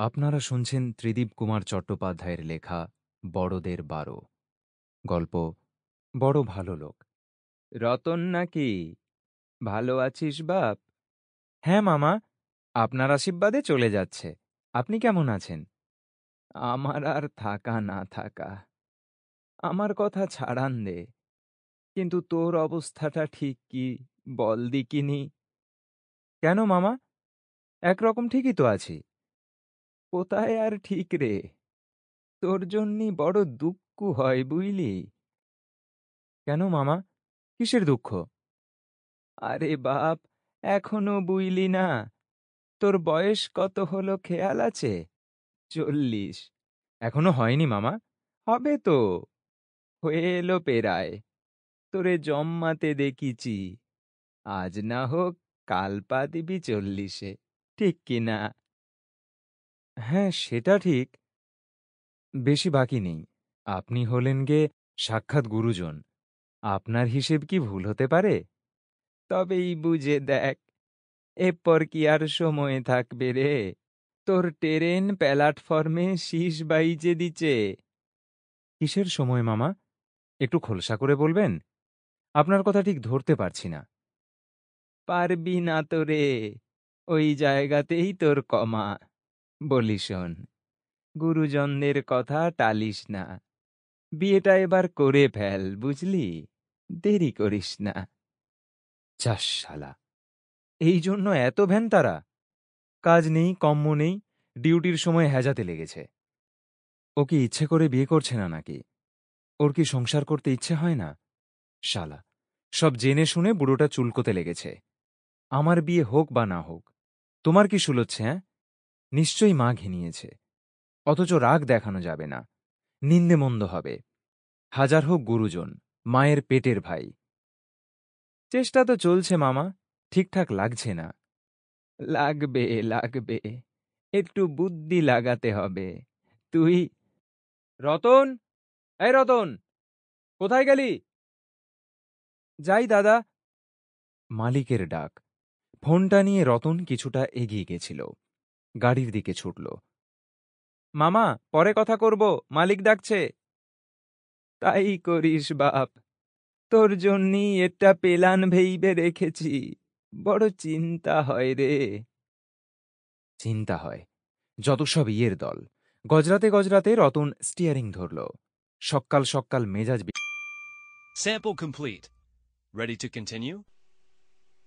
আপনারা শুনছেন ত্রিদীপ কুমার চট্টোপাধ্যায়ের লেখা বড়দের ১২। গল্প বড় ভালো লোক। রতন নাকি? ভালো আছিস বাপ? হ্যাঁ মামা, আপনার আশীর্বাদে চলে যাচ্ছে। আপনি কেমন আছেন? আমার আর থাকা না থাকা, আমার কথা ছাড়ান দে। কিন্তু তোর অবস্থাটা ঠিক কি বল দিকিনি। কেন মামা? একরকম ঠিকই তো আছি। কোথায় আর ঠিক রে, তোর জন্যই বড় দুঃখ হয় বুঝলি। কেন মামা, কিসের দুঃখ? আরে বাপ, এখনো বুঝলি না? তোর বয়স কত হলো খেয়াল আছে? 40। এখনো হয়নি মামা, হবে তো। হয়ে এলো পেরায়। তোরে জম্মাতে দেখিছি। আজ না হোক কাল পা দিবি 40-এ, ঠিক কিনা? হ্যাঁ সেটা ঠিক। বেশি বাকি নেই। আপনি হলেন গে সাক্ষাৎ গুরুজন। আপনার হিসেব কি ভুল হতে পারে? তবেই বুঝে দেখ, এরপর কি আর সময় থাকবে রে? তোর ট্রেন প্ল্যাটফর্মে শীষ বাইজে দিচ্ছে। কিসের সময় মামা? একটু খোলসা করে বলবেন। আপনার কথা ঠিক ধরতে পারছি না। পারবি না তো রে, ওই জায়গাতেই তোর কমা। বলি শোন, গুরুজনদের কথা টালিস না। বিয়েটা এবার করে ফেল বুঝলি, দেরি করিস না। চাস শালা, এই জন্য এত ভ্যান তারা? কাজ নেই, কম্ম নেই, ডিউটির সময় হ্যাজাতে লেগেছে। ও কি ইচ্ছে করে বিয়ে করছে না নাকি? ওর কি সংসার করতে ইচ্ছে হয় না? শালা, সব জেনে শুনে বুড়োটা চুলকোতে লেগেছে। আমার বিয়ে হোক বা না হোক, তোমার কি শুলোচ্ছে? হ্যাঁ, নিশ্চয়ই মা ঘেনিয়েছে। অথচ রাগ দেখানো যাবে না, নিন্দে মন্দ হবে। হাজার হোক গুরুজন, মায়ের পেটের ভাই। চেষ্টা তো চলছে মামা, ঠিকঠাক লাগছে না। লাগবে লাগবে, একটু বুদ্ধি লাগাতে হবে। তুই রতন, এই রতন, কোথায় গেলি? যাই দাদা। মালিকের ডাক। ফোনটা নিয়ে রতন কিছুটা এগিয়ে গেছিল, গাড়ির দিকে ছুটল। মামা, পরে কথা করব, মালিক ডাকছে। তাই করিস বাপ, তোর জন্যই একটা পেলান ভেইবে রেখেছি। বড় চিন্তা হয় রে। চিন্তা হয়? যত সব ইয়ের দল। গজরাতে গজরাতে রতন স্টিয়ারিং ধরল। সক্কাল সক্কাল মেজাজ Sample complete. Ready to continue?